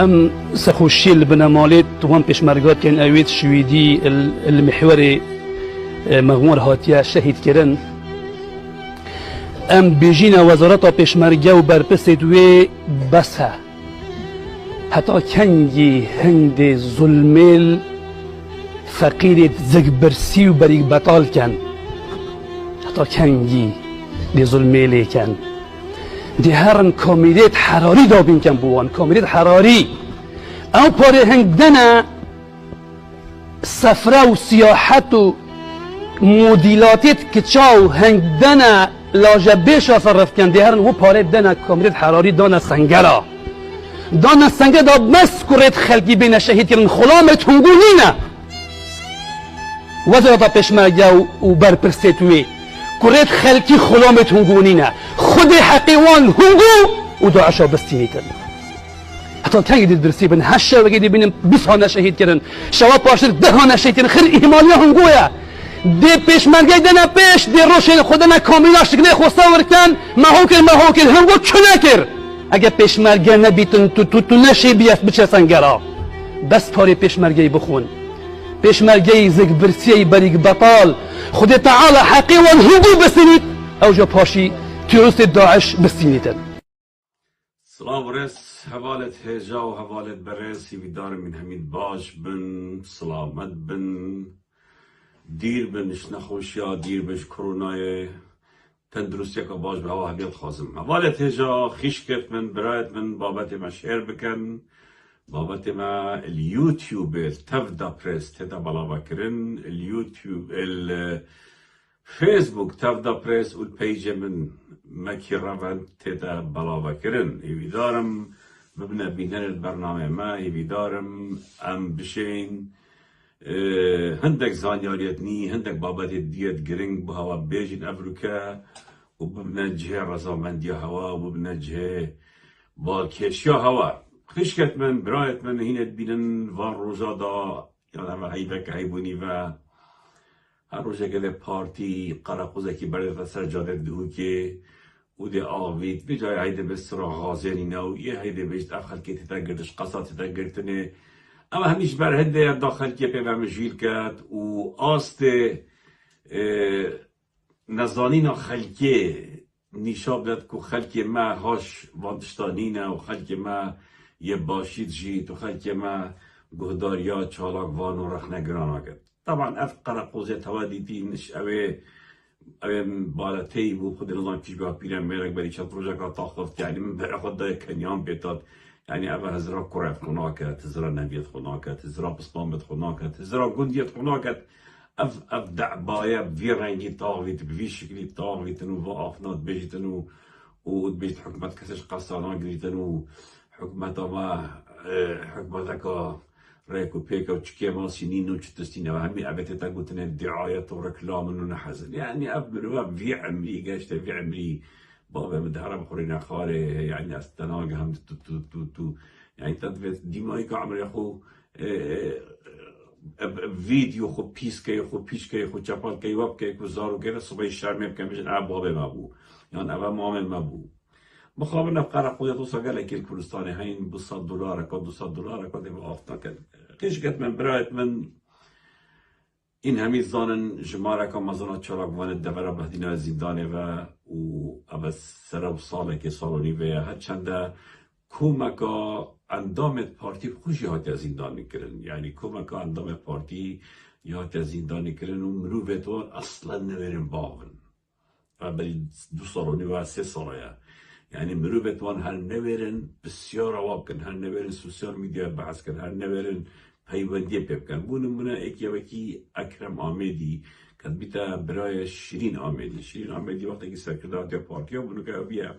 ام سخوشي البنامالات وان بيشمرقات كان اويت شويدي المحوري مغمور هاتيا شهيد كرن ام بيجينا وزارة بيشمرقة وبرپسي دوي بسها حتى كنجي هندي ظلميل فقيرة زغبرسي وبريق بطال كان حتى كنجي دي ظلميلي كان دي هرن كوميديت حراري دابين كان بوان كوميديت حراري او پاره هنگدنا سفره و سیاحت و مدیلاتیت کچاو هنگدنا لاجبیش صرف کن دي هرن و پاره دنا كوميديت حراري دانا سنگرا دانا سنگر دا بس کرد خلقی بین شهید کرن خلامت هنگونینا وزارتا پشمرگه و برپرستوی کرد خلقی خلامت هنگونینا خود حقیوان هنگو و دعشا بستینی کرن حتی کنگی دید درسی بین 8 وگی دی بینیم 20 ها نشهید کرن شوا پاشتر 10 ها نشهید کرن خیر ایمالی هنگویا دی پشمرگه دنا پیش دی روشن خودنا کامیلاش تکنه خوستا ورکن مهوکل هنگو چونه کر اگه پشمرگه نبیتن تو نشی بیاست بچه سنگرا بس پاری پشمرگه بخون پشمرگه زگبرسی بریگ بطال خود تعالی حقی و هنگو بسینید او جا پاشی تیروست داعش بسینید سلام ورس حوالت هجا و حوالت برس ویدار من همین باش بن سلامت بن دیر بنش نخوشیا دیر بش کرونای تندرستی که باش به هوا هبیت خازم حوالت هجا خیش کرد من برایت من بابت ما شیر بکن بابت ما اليوتيوب تفدا بريس تدا بلاوا كرن اليوتيوب الفيسبوك تفدا بريس والبيج من مكي رافن تدا بلاوا كرن يبيدارم مبنى بينان البرنامج ما يبيدارم ام بشين هندك زانياريتني هندك بابت ديت جرينج بهوا بيجين افريكا وبنجه رزامنديا هوا وبنجه بالكيشيا هوا خشكت من برايت من هنا بينن وان روزا دا يعني هيبك هيبوني و هر روزا كده بارتي قراقوزا كي برد سجادة دهو كي ودي آويت بجاي هيدا بسرا غازينينا ويه هيدا بيجت أخل كي تتاقردش قصة تتاقردتني أما هميش بر هده داخل كي بيبا مجيل كات و آست نزانينا خلكي نشاب داد كو خلكي ما هاش واندشتانينا و خلكي ما یه باشید جیت و خلک ما گهداریا چالاک وان و رخ نگران کرد طبعا اف قرقوزه توادیتی نش اوه بالاتي بو خود نظام کش بها پیرم میرک بری چند روزه که تاخفت يعني من برای خود دای کنیان بیتاد يعني اوه هزرا کرد خوناکت هزرا نبیت خوناکت هزرا بسلامت خوناکت هزرا گندیت خوناکت اف دعبایا بی رنگی تاغویت بی شکلی تاغویتن و آفنات بیجتن و بیجت حکمت کسش قصانا گریتن و حكمتا ما حكمتك ريكو بيكا وتشكيما سنين وتشتستين وهمي أبتي تقولتنا الدعاية وركلام ونحزن يعني أبن في عمري قاشت في عمري بابا مدهرة بخورينا خاري يعني أستناق هم تو يعني تدفت ديمايكا عمري أخو فيديو خو بيسكي خو بيشكي خو چپال كي واب كي خو زارو كي صبح الشرمي بكم بيجن بابا ما بو يعني أبا مامل ما بو مقابلنا بقرقوية توصل قال لك الكردستاني هين $200 كود $200 كود بافتا كان قيش قد من برايت من این همی زانن جماره که مزانات چراغ وان دبر بهدینا زندانه و اب سر و ساله که سالونی و هر چنده کومکا اندامت پارتی خوشی هاتی از زندان میکرن یعنی کومکا اندام پارتی یهاتی از زندان میکرن و مروفتون اصلا نمیرن باغن و بری 2 سالونی و 3 ساله يعني مروبت وان هر نورن بسیار واقعا هر نورن سوسیال میدیا بحث کن هر نورن پیوندی پیب کن بون منا اکی اکرم آمدی کد بیتا برای شیرین آمدی وقتی که سرکردات یا پارتیا بونو که بیا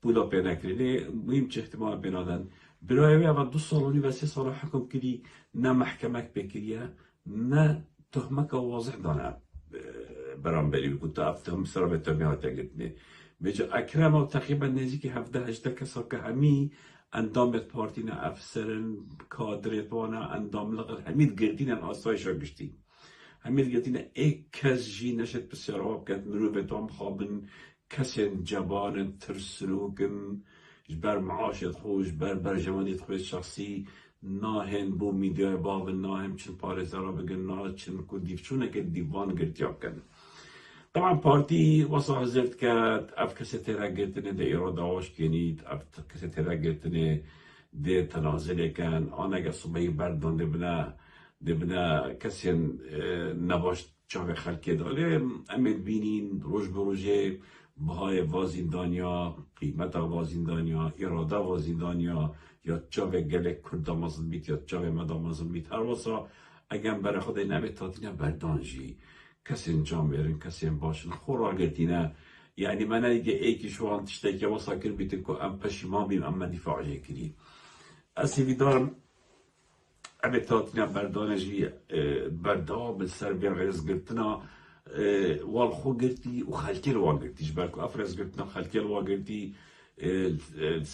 بودا پی نکرده مهم چه احتمال بینادن برای وی اول 2 سالونی و 3 سال حکم کردی نه محکمک بکریه نه تهمک واضح دانه برام بری بکن تا افتهم سر به تهمه گرتنه بجا اکرم و تقریبا نزدیک 17-18 کسا که همی اندامت پارتینا افسرن کادرت وانا اندام لغر همید گردین آسایش را گشتی همید گردین ایک کس جی نشد بسیار آب کد مروبت هم خوابن کسین جبارن ترسروکن جبر معاشت خوش بر جوانیت خوش شخصی ناهن بو میدیای باو ناهم چن پارێزارا بگن نا چن کو دیفچونەکە دیوان گرتیا بکەن. طبعا پارتی وصا حزرت کرد اف کسی تیرا گرتنه ده اراده آش کنید اف کسی تیرا گرتنه ده تنازله کن آن اگه صبحی بردان ده بنا کسی نباش چاق خلقی داره امید بینین روش بروژه بهای وازیندانیا قیمت وازیندانیا اراده وازیندانیا یا چاق گلک کرده مازن بیت یا چاق مدا مازن بیت هر واسا اگه برای خود نبید تاتینا بردانجی کسی انجام برین کسی باشن خورا گرتینه یعنی من دیگه ایکی شو an tiştekî wasa kir bîtin ku em peşîman bîn em me dîfacê kirî. Ez hêvî darim em ê tatîna berdane jî berdam bi ser vê rêzgirtina wal xwe girtî û xelkê li wan girtî ji ber ku ev rêzgirtina xelkê li wan girtî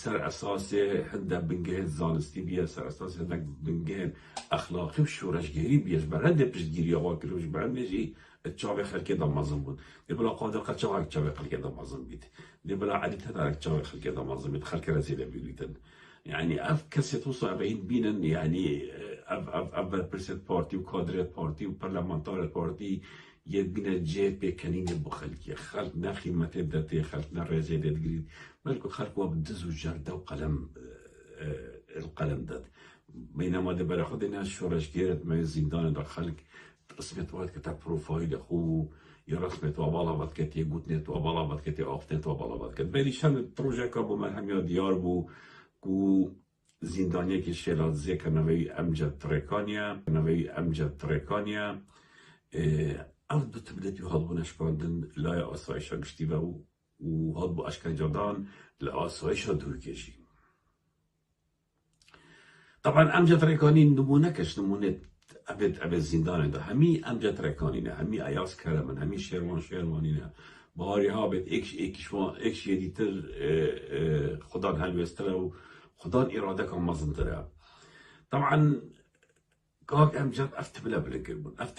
ser esasê hinde bingehên zanistî biye ser esasê hinek bingehên exlaqî û şoreşgerî biye ji ber hindê piştgiriya wan kiriw ji ber hindê jî çavê xelkê da mezin bûn. Lê bila Qadir Qeçaxek çavê xelkê da mezin bît. Lê bila Elî Tedarek çavê xelkê da mezin bît. Xelkê re zêde bîlîtin. Yani ev kesê wisa ev hîn bînin yani ev berpirsên partî û kadrê partî û parlamentarê partî yê bîne cêpê kenînê bi xelkê. Xelk ne xîmetê detê, xelk ne rêzê dê digirîn. Belkû xelk wa bi diz û jerde û qelem det. Beynema di bera xwe de ne şoreşgerê me zîndanê da xelk رسمت وقت که تا پروفایل خو یا رسمت و بالا وقت که تی گوتنت و بالا وقت که تی آفتنت و بالا وقت که ولی شن پروژه که بو من همیا دیار بو کو زندانی که شلات زیک نوی امجد ترکانیا او دو تبدتی و هاد بو نشکاندن لای آسایش گشتی و هاد بو اشکنجادان لآسایش دور کشی. طبعا امجد ترکانی نمونه کش نمونه ابد زندان ده همی امجد ترکانینه همی ایاز کرمن همی شیروانینه باری ها بید ایکش یدیتر خدان هلوستره و خدان اراده کن مزندره. طبعا کاک امجد افت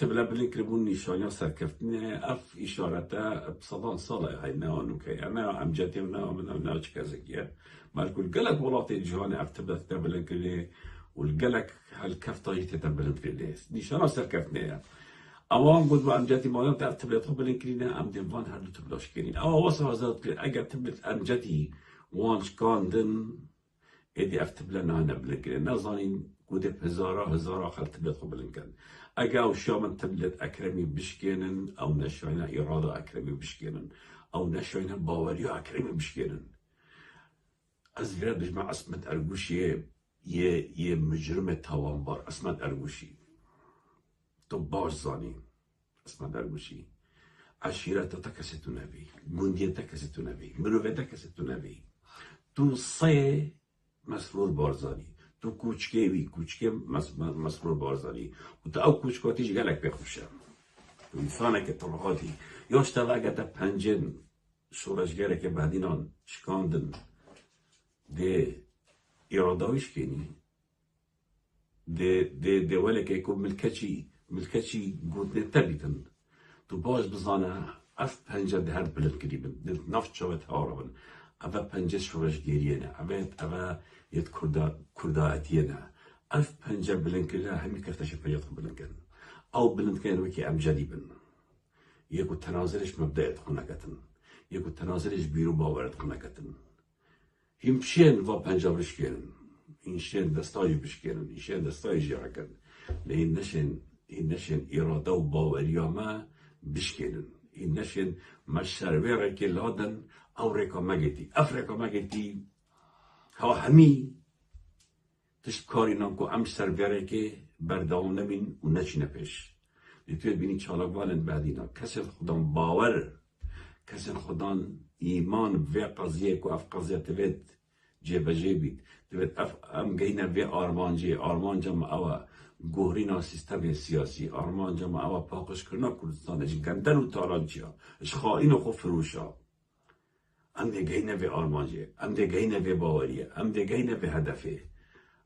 بلا بلنکر بون نیشانیا سرکفتنه اف اشارته بصدان ساله های نوانو که انا امجدی و نوانو چه کزگیه مالکل گلک ولات جهان افت بلا بلنکره والقلق هالكفطة تتبلن في الليس نشانه سركفناها اوان قد ما امجدي ما تعرف تبلت قبل كرينا ام ديفان هادو تبلاش كرين او وصل هذا اجا تبلت امجدي وانش كاندن ادي افتبلنا انا بلكرين نظانين قد هزارا خل تبلت قبل كان اجا وشامن تبلت اكرمي بشكينن او نشاينا اراده اكرمي بشكينن او نشاينا باوريا اكرمي بشكينن ازغير بجمع اسمت ارجوشي یه مجرم توانبار اسمت ارگوشی تو باش زانی اسمت ارگوشی عشیرت تا کسی تو نبی گندیت تا کسی تو نبی مروه تا کسی تو نبی تو سه مسرور بارزانی تو کوچکه مسرور بارزانی و تا او کوچکاتیش گلک بخوشم تو انسانه که طبقاتی یاش تا اگه تا پنجن شورشگره که بعدینان شکاندن ده إرادويش كيني دي ولا كيكون ملكتشي قد نتبتن تباش بزانا اف پنجه ده هر بلد قريبا نفت شوت هاربن اوا پنجه شورش گيرينا اوا يد كرداتينا اف پنجه بلن كلا همي كرتش فيض بلن كن او بلن كان وكي امجدي بن يكو تنازلش مبدأ خنقتن يكو تنازلش بيرو باورت خنقتن همشین و پنجاب بشکن، اینشین دستای بشکن، اینشین دستای جرکن، لین نشین اراده و باوریامه بشکنن، این نشین مشروعه که لادن آفریقا مگتی، افریقا مگتی، ها همی تشت کاری نامکو ام سروره که برداون نبین و نچینه پیش. لیتوی بینی چالاقوالن بعدینا کسی خودم باور، کسی خودم ایمان و قضیه که اف قضیه تبید جبه بید تبید اف ام گینه و آرمان جمع اوه گوهرینا سیستم سیاسی آرمان جمع اوه پاکش کرنا کردستان اش گندن و تارانچیا اش خائن و خو فروشا ام ده گینه و آرمانجی ام ده گینه و باوریه ام ده گینه و هدفه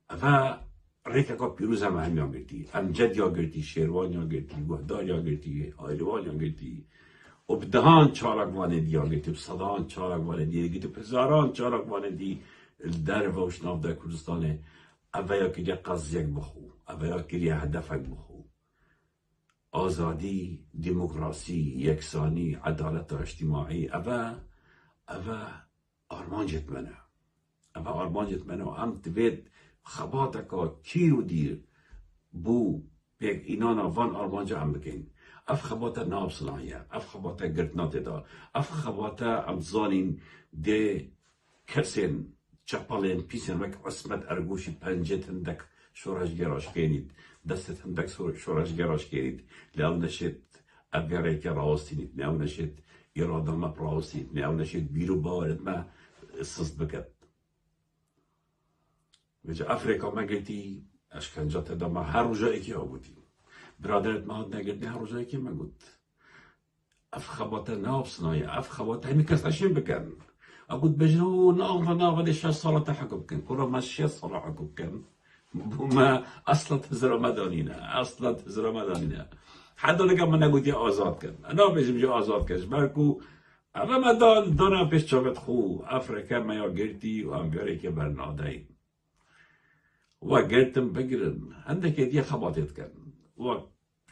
اوه ریکا که پیروز هم همیان گرتی امجد یا گرتی شیروان یا گرتی گهدار یا گرتی آیروان یا گرتی و بدهان چارک واندی آگیتی و صدان چارک واندی آگیتی و هزاران چارک واندی الدار وش نافذة كردستان اویا که یه قضیه بخو اویا که یه هدف بخو آزادی دموکراسی یکسانی عدالت اجتماعی اوه آرمانجت منه و هم دوید خباتکا کیرو دیر بو بیگ اینانا وان آرمانجا هم بکن اف خباتا ناب صناعیه اف خباتا گرتنات دا اف خباتا امزانین ده کسین چپالین پیسین وک عصمت ارگوشی پنجت هندک شورش گراش کنید دستت هندک شورش گراش کنید لیاو نشید ابیاره که راستینید لیاو نشید اراده ما راستید لیاو نشید بیرو باورد ما سست بکد وجه افریقا ما گلتی اشکنجات دا ما هر روزایی که ها بودیم برادرت ما هاد نگلتی هر روزایی که ما گود اف خباتا ناب صناعی اف خباتا همی کس نشین بکن اقول بجنو ناغ 6 ساله تحكم كن كره ما 6 ساله حكم كن ما اصلا تزرع مدانينا حدا لقى من نقول يا آزاد كن انا بيجم جو آزاد كش بركو اما ما دانا پیش چابت خو افریقا ما یا گرتی و امریکا برنادای و گرتم بگیرن عندك دي خباطت کن و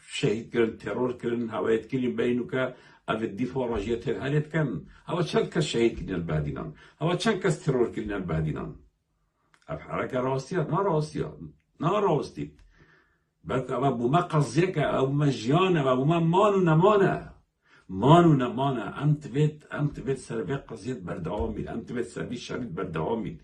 شهید کرن ترور کرن هوایت کلیم بینو که او الدفاع راجية هالت كان هوا چند کس شهید کردن البهدینان هوا چند کس ترور کردن البهدینان اف حرکه راستیه ناراستید بلکه اما بوما قضیه که او ما جیانه و بوما مانو نمانه ام تبید سربی قضیت بردوام بید ام تبید سربی شرید بردوام بید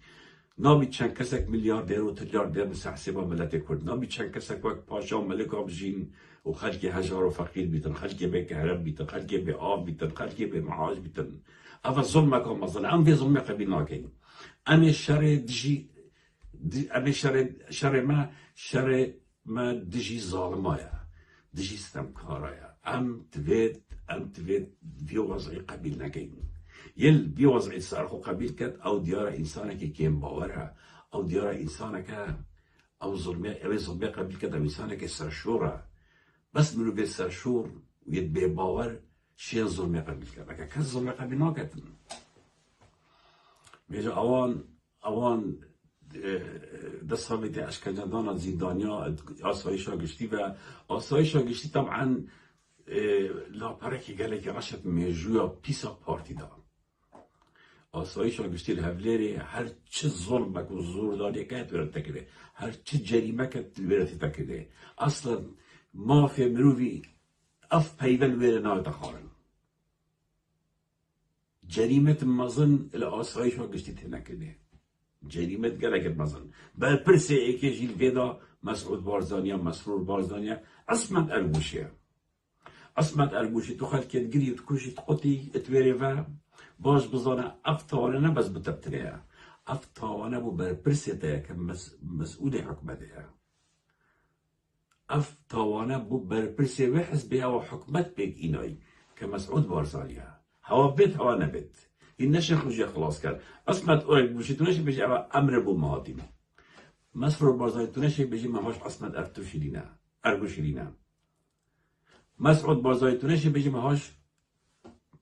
نامی چند کسک میلیاردر و تریاردر مثل حسابا ملت کرد نامی چند کسک وقت پاشا و ملک آبجین و خلقی هزار و فقیر بیتن خلقی به کهرب بیتن خلقی به آب بیتن خلقی به معاش بیتن اما ظلم کام مظلم ام به ظلم قبیل ناکین ام شر ما دجی ظالمایا دجی ستمکارایا ام توید بی وضعی قبیل نکین يل بيوضع سرخو قبيل كات او ديار انسانك كيم باورها او ديار انسانك او ظلمي قبيل كات او انسانك سرشورة بس منو بي سرشور ويد بي باور شيء ظلمي قبيل كات لكن كان ظلمي قبيل ناكت بيجا اوان دستاویز اشکنجه‌دان زندانیا آسایش گشتی و آسایش گشتی طبعا لاپرکی گله که رشت میجویا پیسا پارتی دار آسایش گشتی الهفلری هر چه ظلمک و زورداری که ورد تکده هر چه جریمه که ورد تکده اصلا مافیا مروی اف پیول ور نایت خارن جریمت مزن الاسایش گشتی تنکده جریمت گلکت مزن بر پرسه ایکی جیل ویدا مسعود بارزانیا مسرور بارزانیا اسمت ارگوشی تو خلکت گری تکوشی تقطی اتویری و باش بزانه افتوانه نه بس بتبتریه افتوانه بو بر پرسه تایه که مسئول حکمته افتوانه بو بر پرسه و حزبه و حکمت بیگ اینایی که مسعود بارزانیا هوا بیت هوا نبیت این نشه خوشی خلاص کرد اسمت ارگوشی تو نشه بجی امر بو مهاتیم مسرور بارزانیا تو نشه بجی مهاش اسمت ارگوشی لینه مسعود بارزانیا تو نشه بجی مهاش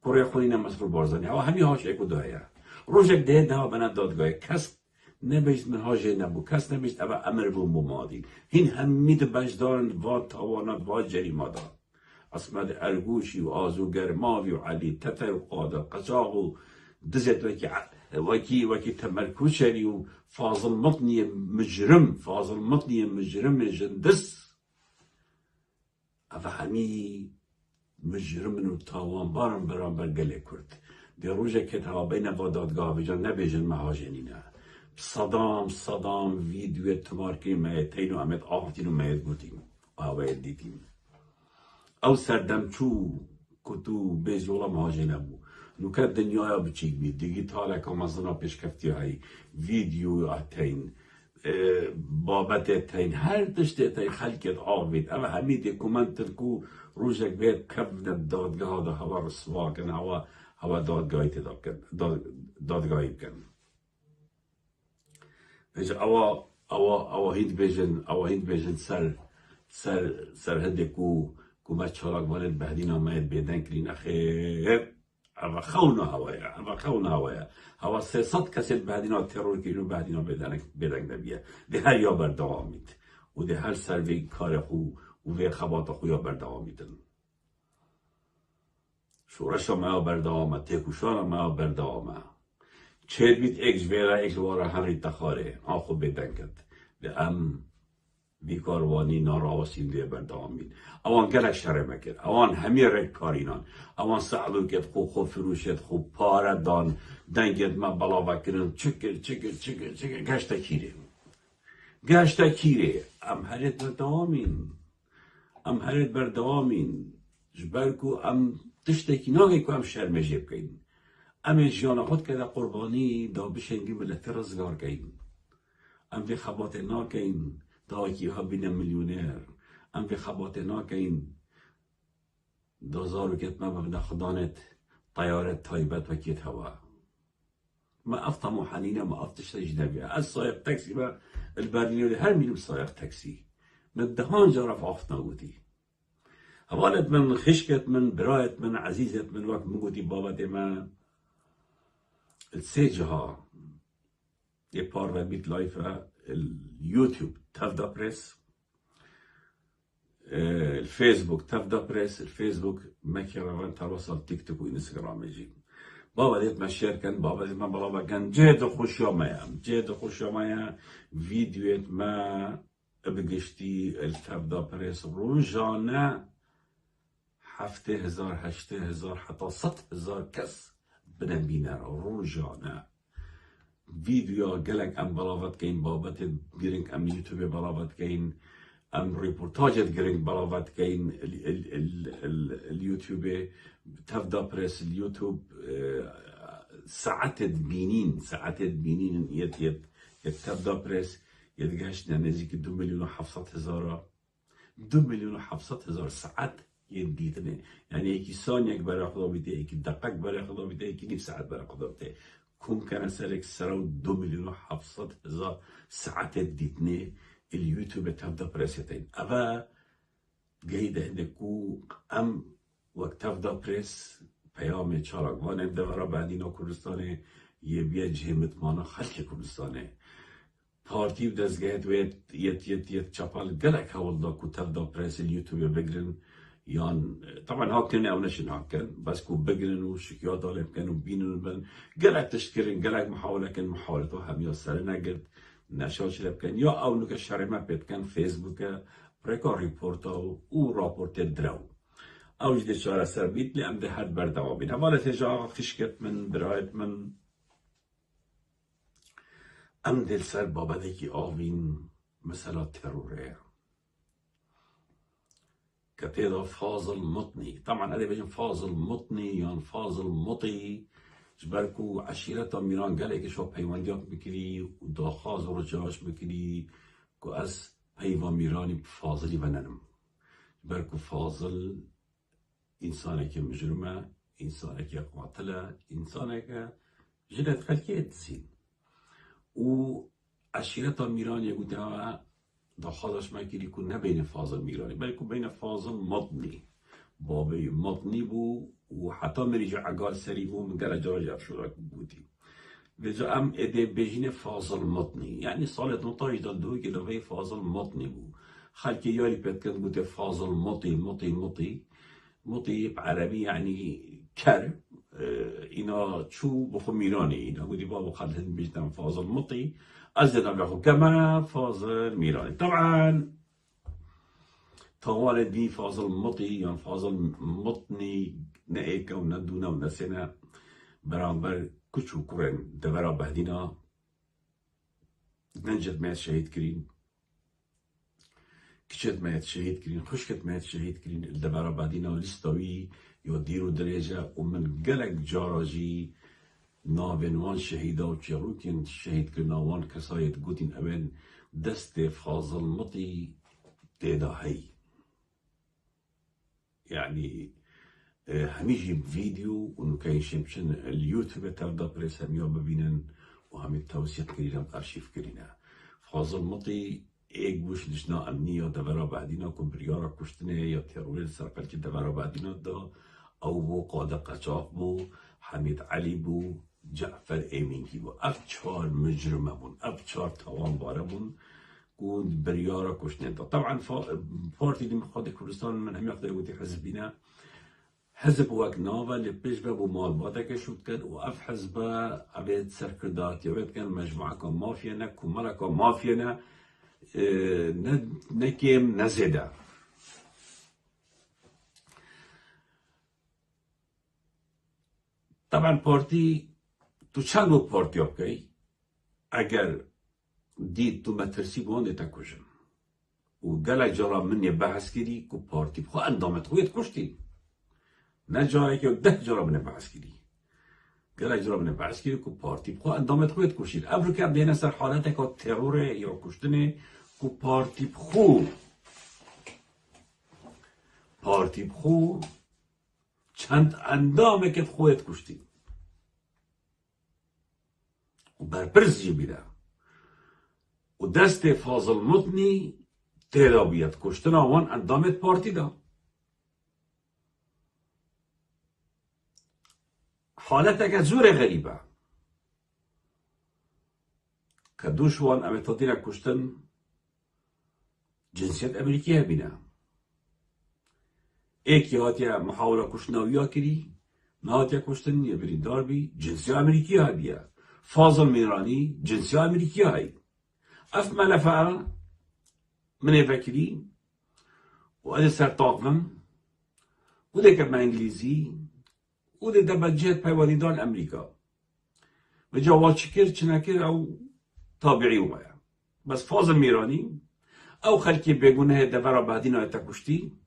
کره خونین مسرور بارزانیا و همی هاش ایکو دایه روزک ده ها بنا دادگاه کس نبیشت منهاجه نبو کس نبیشت اما امر بو ممادی هین همید بجدارن و تاوانات و جریما دار اسمت ارگوشی و آزوگر ماوی و علی تتر و قادر قزاق و دزت وکی تمرکوز شری و فاضل مطنی مجرم جندس اما همی مجرم و تاوان بارم برانبر گله کرد در روزه که تا بین و دادگاه بجان نبیجن مهاجنینه صدام ویدیو تمارکی میتین و امید آفتین و مید بودیم و هواید دیدیم او سردمچو کتو بیزولا مهاجنه بو نوکت دنیای بچیک بید دیگیتال که مزنا پیشکفتی های ویدیو اتین بابت اتین هر دشته اتین خلقت آوید اما همید کومنتر کو روزک بید کبن دادگاه دا هوا رسوا کن هوا دادگاهی بکن بجا اوا هند بیجن سر هنده کو ما چالاک والد بهدین آماید بیدن کرین اخیر اما خونا هوایا اما خونا هوایا هوا 300 کسی بعدینا ترور کینو بعدینا بدنگ نبیه ده هر یا بردوام مید و ده هر سروی کار خو و وی خبات خو یا بردوام میدن شورش ما بردوام تکوشان ما بردوام چه بیت اکجویرا اکلوارا هری تخاره آخو بدنگد به ام بیکاروانی ناراوسین دیه بردوام مید اوان گلک شره مکر اوان همی رک کارینان اوان سعلو کت خوب فروشت خوب پاره دان دنگت ما بلا وکرن چکر گشتا کیره ام هرت بردوامین جبرکو ام تشتکی ناگی که ام شرمجه بکن ام جانا خود که دا قربانی دا بشنگی ملت رزگار کن ام به خبات ناکن دا اکی ها بین میلیونر ام به خبات ناکن دا زارو کت ما ببنا خدانت طیارت تایبت وکیت هوا ما أفطموا حنينة ما أفطش أجنبية السائق تاكسي ما البرليني هر مين سائق تاكسي من دهان جرف عفتنا قوتي هوالت من خشكت من برايت من عزيزت من وقت من قوتي بابا دي ما السيجها يبار بيت لايفة اليوتيوب تفدا بريس الفيسبوك تفدا بريس الفيسبوك مكرا تواصل تيك توك وانستغرام يجي بابا ديت ما شيركن بابا ديت ما بابا كان جد خوشیامایا ویدیویت ما بگشتی التفدا پرس روزانه 7,000 8,000 حتی 100,000 کس بدن بینه روزانه ویدیو گلک ام بلاوت کین بابت گرینگ ام یوتیوب بلاوت کین ام ريبورتاجت جرينج بلاوات كاين اليوتيوب تفدا بريس اليوتيوب ساعات بينين يت تفدا بريس يتقاشنا نزيك 2 مليون وحفصات هزارة 2 مليون وحفصات هزار ساعات يديتني يعني ايكي ثانية برا خدا بيته ايكي دقيقة برا خدا بيته ايكي نيف ساعات برا خدا بيته كم كان سالك سراو 2 مليون وحفصات هزار ساعات يديتني اليوتيوب تفدا بريستين أبا جيدة عندكو أم وقت تفدا بريس پیام چارق وانم دورا بعدینا کردستانه یه جهمت مانا خلق کردستانه پارتی و دزگهت وید یت چپال گلک هولدا کو تفدا بريس اليوتيوب بگرن یان طبعا هاكن او نشن هاكن بس کو بگرن و شکیات آلم کن و بینن بن گلک تشکرن گلک محاوله کن محاولتو هم یا سر نگرد نشاش لبكن يا او نك الشرمة بيتكن فيسبوك بريكو ريبورتو و رابورت درو او جدي شارع سربيت لأم ده هاد بردوابين هوالا تجا خشكت من برايت من ام دل سر بابا ديكي آوين مثلا ترورير كتيدا فاضل مطني طبعا ادي بيجن فاضل مطني يعني فاضل مطي جبركو عشيرتا ميران قالك شو بيوانديات بكري وداخاز ورجاش بكري كو از بيوان ميراني بفاضلي بننم جبركو فاضل إنسانك مجرمة إنسانك قاتلة إنسانك جلد خلقية تسين و عشيرتا ميران يقول داخازش ما كري كو نبين فاضل ميراني بل كو بين فاضل مطني بابي مطني بو وحتى مريجا عقال سري بو من قال جراجع شو بودي بجا ام اده بجين فاضل مطني يعني صالة نطاج دالدوه كده فاضل مطني بو خلقي يالي بتكن بوده فاضل مطي بعربي يعني كر اینا شو بخو ميراني اینا بودي بابا خلهن بجدن فاضل مطي ازدنا بخو كما فاضل ميراني طبعا طوال دي فاضل مطي يعني فاضل مطني نأيكا وندونا ونسينا برانبر كشو كورن دورا بهدينا ننجد مات شهيد كرين كشت مات شهيد كرين خشكت مات شهيد كرين الدورا بهدينا لستوي يوديرو درجة ومن قلق جاراجي نابن وان شهيدا وشيروكين شهيد كرنا وان كسايت قوتين أبن دست فاضل مطي تيدا هي يعني هميجي بفيديو ونو كاين شمشن اليوتيوب تبدا بريس هم يوم ببينن وهم التوثيق كرينا ارشيف كرينا فاضل مطي ايك بوش لجنا امنيه دبرا بعدينا كون بريارا كشتنه يا تيروريل سرقل كي دبرا بعدينا دا او بو قاده قچاق بو حمید علی بو جعفر ایمینگی بو اف 4 مجرمه بون اف 4 توان باره بون كون بريارة كشتين طبعا بارتي ديمقراطي كردستان من هم يقدر يقول حزبنا حزب وقت نوفا اللي بيشبه بمال باتك شو كان وقف حزبه عبيد سركردات يبيد كان مجموعة كان مافيانا كمالا كان مافيانا نكيم نزدا طبعا بارتي تو چند بارتي اوكي اگر دید تو مترسی بانده تکشم و گله جرا منی بحث کردی که پارتی بخوا اندامت خویت کشتی نه جایی که 10 جرا منی بحث کردی گله جرا منی بحث کردی که پارتی بخوا اندامت خویت کشید ابرو که بدین سر حالت که ترور یا کشتنه که پارتی بخو چند اندامه که خویت کشتی و برپرز جی بیده و دست فاضل مطنی تیرا بیاد کشتن آوان اندامت پارتی دا حالت که زور غریبه که دوشوان امتادین کشتن جنسیت امریکی بینه ایکی هاتیا محاوله کشناوی ها کری نهاتیا کشتن یه بریندار بی جنسی امریکی ها بیا فاضل میرانی جنسی امریکی های اف ملفه من فکری و ادی سر طاقم و ده کم انگلیزی و ده دبجت پیوانیدان امریکا و جواب چکر چنکر او تابعی ومایا بس فاضل میرانی او خلکی بگونه دفرا بعدین آیتا کشتی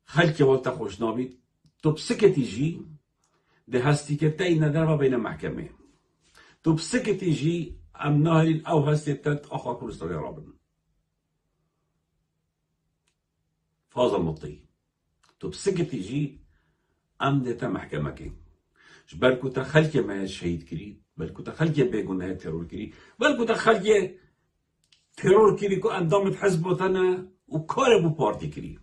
خلکی والتا خوشنابی تو بسکتی جی ده هستی که تایی ندر بین محکمه تو بسكتي جي ام نهرين او هستيتت اخا كردستان رابن فاز المطي تو بسكتي جي ام ديتا محكمة جبالكو تخلكي ما شهيد كري بلكو تخلكي بيقول انها تيرور كري بلكو تخلكي تيرور كري كو اندامت حزب وطنه وكاربو بارتي كري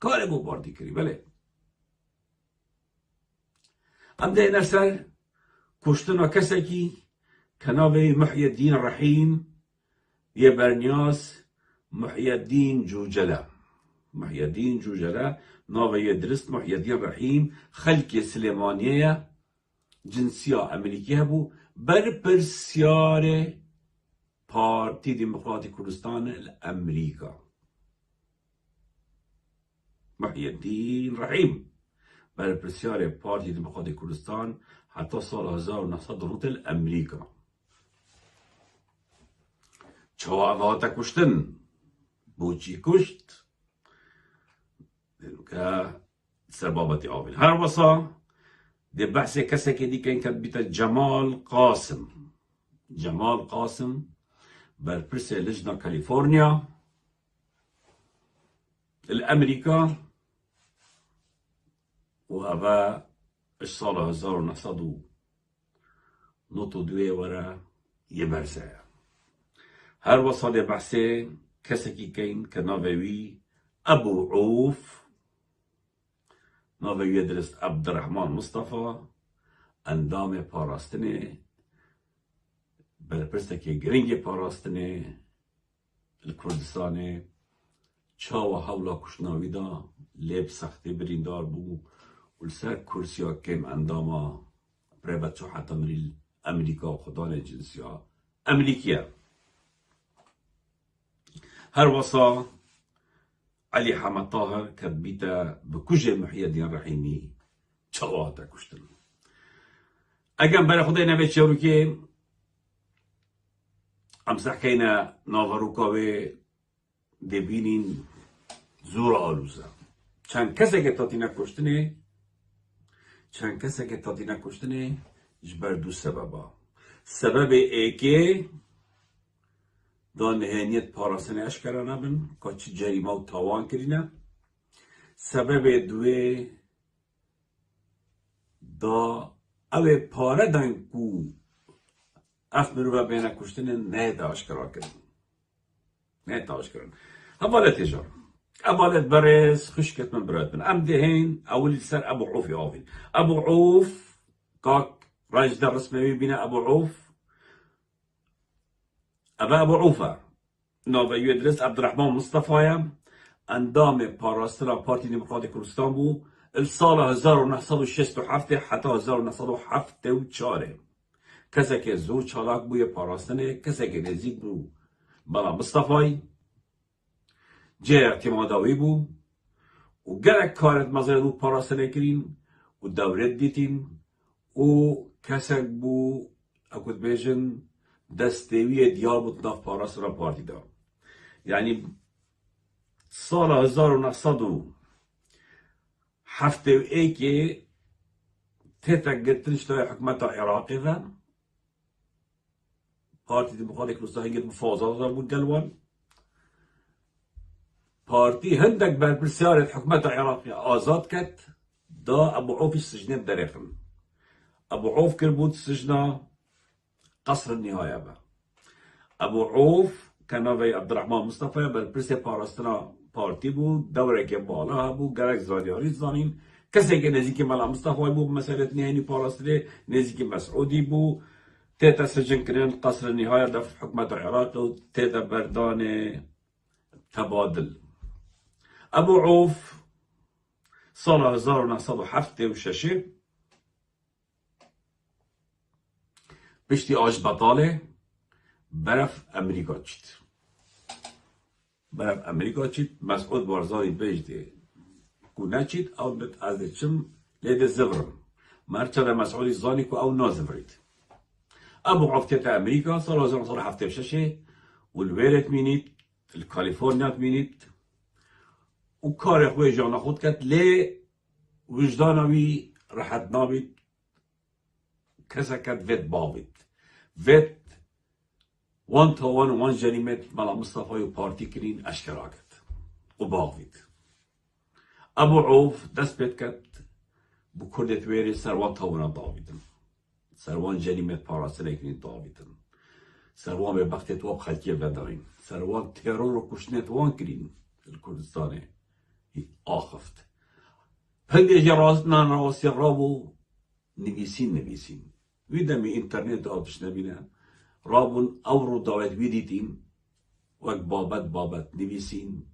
كاربو بارتي كري بله ام ده نسر کشتن کسی که کناوی محی الدین الرحیم یه برنیاس محی الدین جوجله ناوی درست محی الدین الرحیم خلق سلیمانیه جنسیا امریکیه بو بر پرسیار پارتی دموکراتی کردستان الامریکا محی الدین الرحیم بر پرسیار پارتی دموکراتی کردستان حتی سال 1900 الامریکا چواغاتا کشتن بوچی کشت که سربابتی آوین هر وصا ده بحث کسی که دیگه این کد بیتا جمال قاسم بر پرس لجنه کالیفورنیا الامریکا و اوه سال 1992 ورا یه برسه هر وصا ده بحث کسی که این که ناوی ابو عوف ناوی درست عبدالرحمن مصطفى اندام پاراستنه برپرسته که گرنگ پاراستنه الکردستانه چاو حولا کشناوی دا لیب سختی بریندار بو ولسر کرسیا کم انداما برای بچه حتی من امریکا و خدان جنسیا امریکیه هر وصا علي حمد طاهر كبيتا بكجة محي الدين الرحيمي چواتا كشتن اگم برای خدای نوید شورو که امسح کینا ناغروکاوه دبینین زور آلوزه چند کسی که تاتی نکشتنه جبر دو سببا سبب ایکی دا نهانیت پاراسنه اشکره نبن که چی جریمه و تاوان کرینه سبب دوی دا اوه پاره دن کو اف مروه بینه کشتنه نه تا اشکره کرن هبالة تجار هبالة برز خشكت من براد من أم دهين أول سر أبو عوف يافين أبو عوف كاك راج در رسمي بنا أبو عوف أبو عوفة ناو يدرس عبد الرحمن مصطفى اندام پاراستنا پارتی دموکراتیک کردستان بو السال 1967 حتی 1974 کسی که زور چالاک بوی پاراستنه کسی که نزدیک بو بلا مصطفی جه اعتماداوی بو و گرک کارت مزرد بو پاراستنه کرین و دورت دیتین و کسی بو اکود بیجن دستوی دیار بود ناف پاراستنا پارتی دا یعنی سال 1971 تيتا قلتلش توي حكومة عراقي ذا بارتي ديمقراطيك كردستان هنگت مفاوضات ذا بود قلوان بارتي هندك بالبرسيارة حكومة عراقي آزاد كت دا أبو عوف السجنين دريخن أبو عوف كربوت سجنا قصر النهاية با أبو عوف كان في عبد الرحمن مصطفى بالبرسي باراستنا پارتی بود دوره که بالا بود گرک زادیاری زانین کسی که نزدیک ملا مصطفی بود مسئله نهانی پاراستری نزدیک مسعودی بود تیتا سجن کردن قصر نهایه دفع حکمت عراق و تیتا بردان تبادل ابو عوف سال 1976 پشتی آج بطاله برف امریکا چید برف امریکا چید مسعود بارزانی بجده کو نچید او بت از چم لید زفرم مرچه مسعودی زانی کو او نازفرید ابو عفتت امریکا سال 1976 والویرت مینید الكاليفورنيا مینید و کار خوی جانا خود کد لی وجدانوی راحت نابید کسا کد وید باوید وید وان تا وان جریمت ملا مصطفی و پارتی کرین اشکرا کد و باوید ابو عوف دست بید کد بو کردت ویری سروان تا وان داویدن سروان جریمت پاراسنه کرین داویدن سروان به بختت واب خلقیه بدارین سروان ترور و کشنت وان کرین الکردستانه آخفت هنگه جراز نانراسی رابو نویسین ویدمی اینترنت آتش نبینه رابون او رو داوید ویدیتین وک بابت نویسین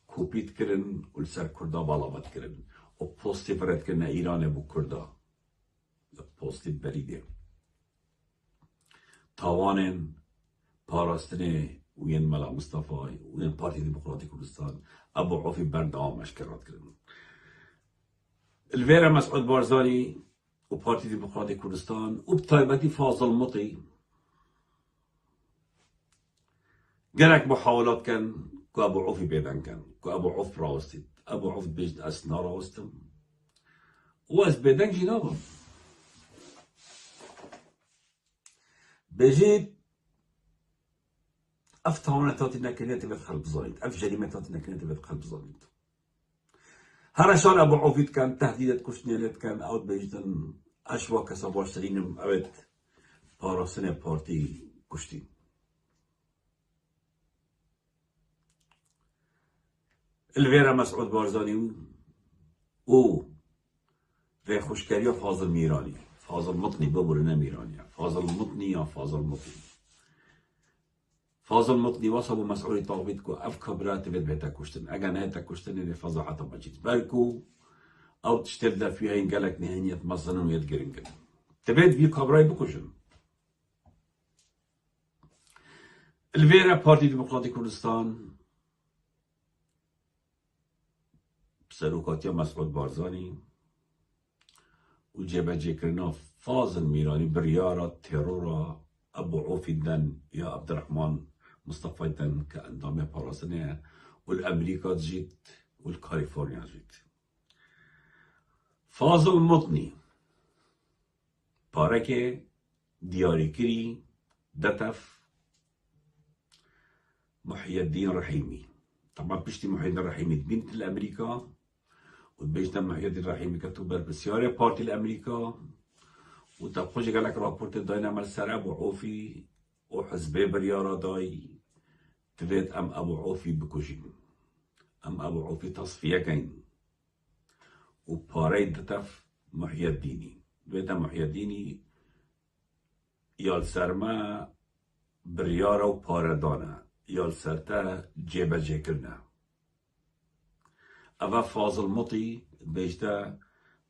کوپیت کرن و لسر کردا بالاوت کرن و پوستی فرد کرن ایران بو کردا پوستی بریده تاوانن پاراستنه وین ملا مصطفی وین پارتی دموکراتیک کردستان ابو عوفی بردام اشکرات کرن الویرا مسعود بارزانی و پارتی دموکراتیک کردستان و بطایبتی فاضل مطی گرک محاولات کن که ابو عوفی بیدن کن که ابو عوف راستید ابو عوف بیجد اسنا راستم و از بیدن جنابم بجید اف تاوانتاتی نکنیتی بید خلب زانید اف جریمتاتی نکنیتی بید خلب زانید هرشان ابو عوفید کن تهدیدت کشنیلت کن اوت بیجدن اشوا کسا باشترینم اوید پاراسن پارتی کشتیم الویرا مسعود بارزانی او و خوشکری فاضل میرانی فاضل مطنی ببرنه میرانی فاضل مطنی یا فاضل مطنی فاضل مطنی واسه مسعودی طاقبید کو اف کبرات بید بهتا کشتن اگه نه تا کشتن این فضاحت بچید برکو او تشتر در فيها ينقلك نهاية مصدر ويتقرنقل تبيت في كبراي بكوشن الفيرا بارتي ديمقراطي كردستان بسروكاتيا مسعود بارزاني وجبه جيكرنا فاضل ميراني بريارة تيرورا ابو عوفي دن يا عبد الرحمن مصطفى دن كأندامي باراسنة والامريكا جيت والكاليفورنيا جيت فاضل مطنی پارک دیاریکری دتف محي الدين رحيمي طبعا بشتي محي الدين رحيمي بنت الامريكا وبيجنا محي الدين رحيمي كتوبر بسيارة بارتي الامريكا وتبخوش قالك رابورت داينا مال سر ابو عوفي وحزبي بريارة داي تبيت ام ابو عوفي بكوشين ام ابو عوفی تصفیه کن و پاره دتف محی الدینی دویتا محی الدینی یال سرما بریارا و پاره دانه یال سرتا جیبه جه کرنه اوه فاضل مطی بیجتا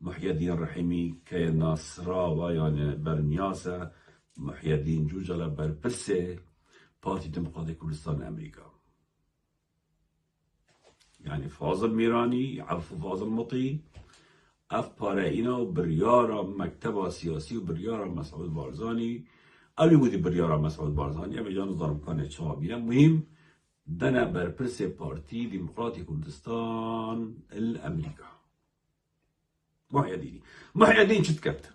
محی الدین رحیمی که ناصرا و یعنی برنیاسه محی الدین جوجالا برپرسه پارتی دموکراتی کردستان امریکا يعني فاضل ميراني عفو فاضل مطي اف بارينا وبريارة مكتبة سياسي وبريارة مسعود بارزاني اللي ودي بريارة مسعود بارزاني ابي جان ضرب كانت شوابينا مهم دنا برپرس بارتي ديمقراطي كردستان الامريكا محي الدين شت كت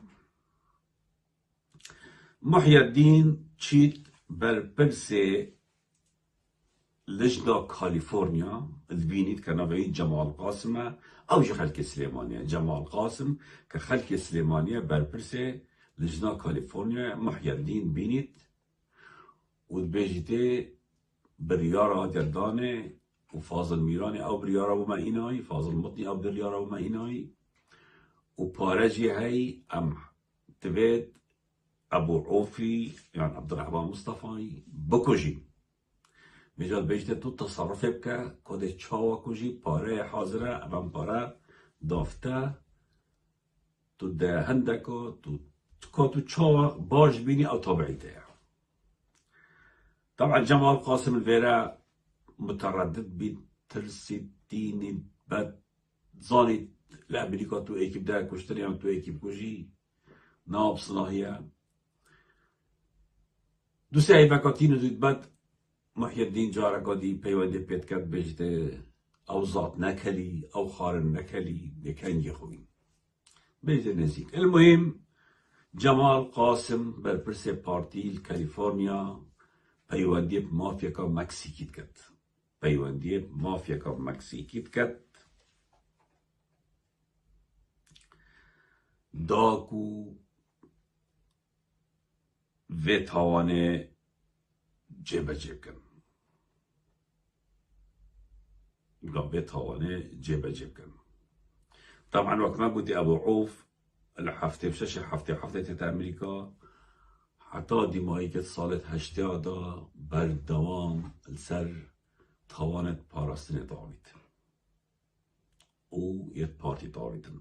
محي الدين شت برپرس لجنة كاليفورنيا البينيت كنوعي جمال قاسم او خلق سليمانية جمال قاسم كخلق سليمانية برپرسه لجنة كاليفورنيا محي الدين بينيت ودبيجتي بريارة دردانه وفاضل ميراني او بريارة وما ايناي فاضل مطني او بريارة وما ايناي وبارجي هاي ام تبيت ابو عوفي يعني عبد الرحمن مصطفى بكوجي میجاد بیشتر تو تصرف بکه کده چاوا کجی پاره حاضره ابن پاره دافته تو ده هندکو تو چاوا باش بینی او طبعیته طبعا جمال قاسم الفيرا متردد بید ترسی دینی بد زاني لامريكا تو ايكيب ده كشتري هم تو ايكيب كوجي ناب صناهيه دو سعي بكاتين زود بد محي الدين جارا قادي بيوانده بيت كد بجده او ذات نكلي او خارن نكلي بكن يخوين بجده نزيك المهم جمال قاسم برپرس بارتي كاليفورنيا بيوانده مافيا كا مكسيكيت كد بيوانده مافيا كا مكسيكيت كد داكو و تاوانه جبه جب کن به تاوانه جبه جب کن طبعا وقت ما بودي ابو عوف الحفته بشش حفته تت امريكا حتى ديمایی که سالت 80 بر دوام السر تاوانت پاراستن داوید او یه پارتی داویدن